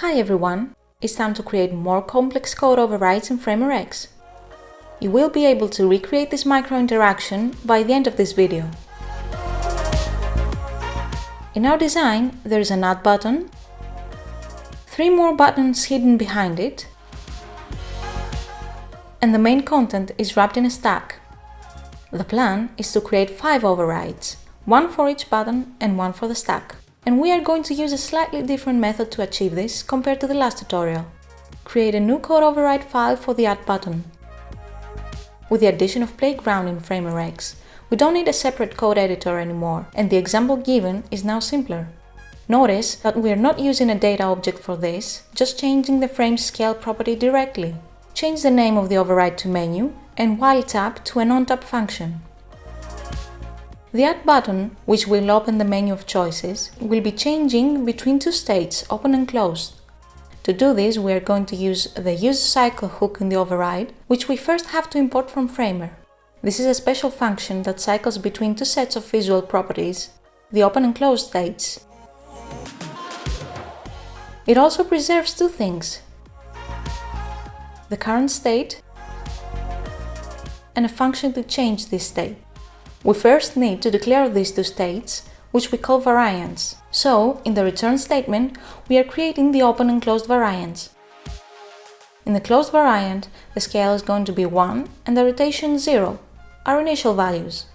Hi everyone, it's time to create more complex code overrides in Framer X. You will be able to recreate this micro interaction by the end of this video. In our design, there is an add button, 3 more buttons hidden behind it, and the main content is wrapped in a stack. The plan is to create 5 overrides, 1 for each button and 1 for the stack. And we are going to use a slightly different method to achieve this compared to the last tutorial. Create a new code override file for the add button. With the addition of Playground in Framer X, we don't need a separate code editor anymore, and the example given is now simpler. Notice that we are not using a data object for this, just changing the frame scale property directly. Change the name of the override to menu and while tap to an on-tap function. The Add button, which will open the menu of choices, will be changing between 2 states, open and closed. To do this, we are going to use the useCycle hook in the override, which we first have to import from Framer. This is a special function that cycles between 2 sets of visual properties, the open and closed states. It also preserves 2 things: the current state and a function to change this state. We first need to declare these 2 states, which we call variants. So, in the return statement, we are creating the open and closed variants. In the closed variant, the scale is going to be 1 and the rotation 0, our initial values.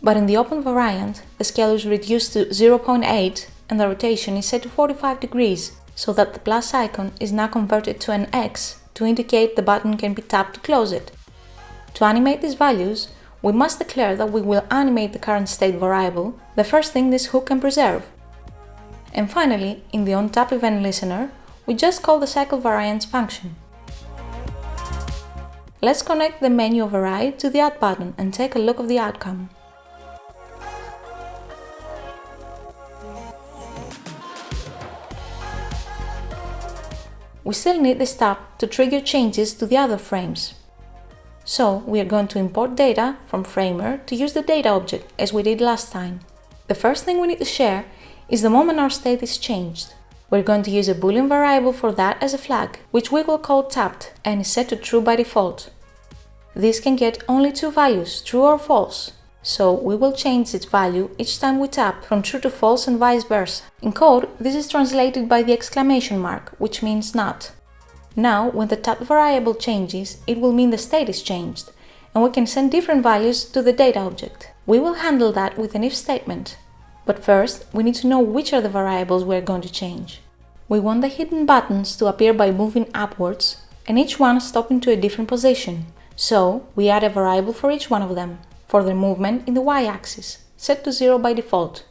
But in the open variant, the scale is reduced to 0.8 and the rotation is set to 45 degrees, so that the plus icon is now converted to an X to indicate the button can be tapped to close it. To animate these values, we must declare that we will animate the current state variable, the first thing this hook can preserve. And finally, in the onTap event listener, we just call the cycleVariants function. Let's connect the menu override to the Add button and take a look at the outcome. We still need the step to trigger changes to the other frames. So, we are going to import data from Framer to use the data object as we did last time. The first thing we need to share is the moment our state is changed. We're going to use a boolean variable for that as a flag, which we will call tapped and is set to true by default. This can get only 2 values, true or false. So, we will change its value each time we tap from true to false and vice versa. In code, this is translated by the exclamation mark, which means not. Now, when the tapped variable changes, it will mean the state is changed, and we can send different values to the data object. We will handle that with an if statement. But first, we need to know which are the variables we are going to change. We want the hidden buttons to appear by moving upwards, and each one stopping to a different position. So, we add a variable for each one of them, for their movement in the y-axis, set to 0 by default.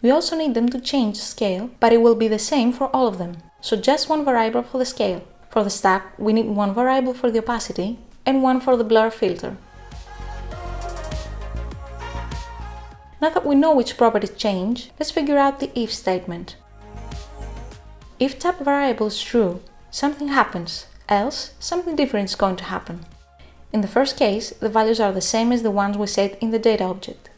We also need them to change scale, but it will be the same for all of them. So just 1 variable for the scale. For the stack, we need 1 variable for the opacity and 1 for the blur filter. Now that we know which properties change, let's figure out the if statement. If tap variable is true, something happens, else something different is going to happen. In the first case, the values are the same as the ones we set in the data object.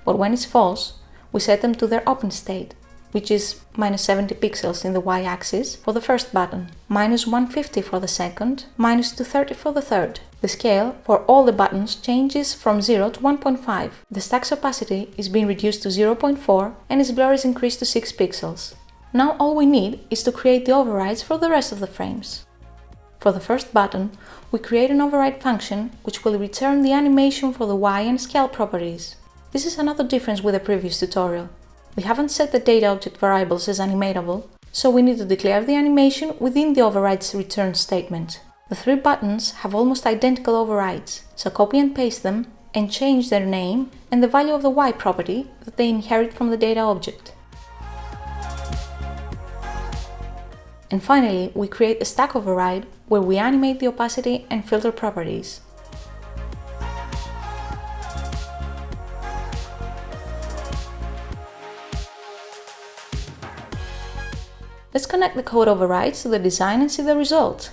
But when it's false, we set them to their open state, which is minus 70 pixels in the y-axis for the first button, minus 150 for the second, minus 230 for the third. The scale for all the buttons changes from 0 to 1.5. The stack's opacity is being reduced to 0.4 and its blur is increased to 6 pixels. Now all we need is to create the overrides for the rest of the frames. For the first button, we create an override function which will return the animation for the Y and scale properties. This is another difference with the previous tutorial. We haven't set the data object variables as animatable, so we need to declare the animation within the override's return statement. The 3 buttons have almost identical overrides, so copy and paste them and change their name and the value of the Y property that they inherit from the data object. And finally, we create a stack override where we animate the opacity and filter properties. Let's connect the code overrides to the design and see the result.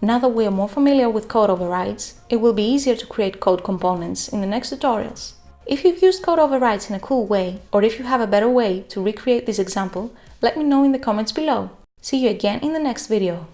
Now that we are more familiar with code overrides, it will be easier to create code components in the next tutorials. If you've used code overrides in a cool way, or if you have a better way to recreate this example, let me know in the comments below. See you again in the next video.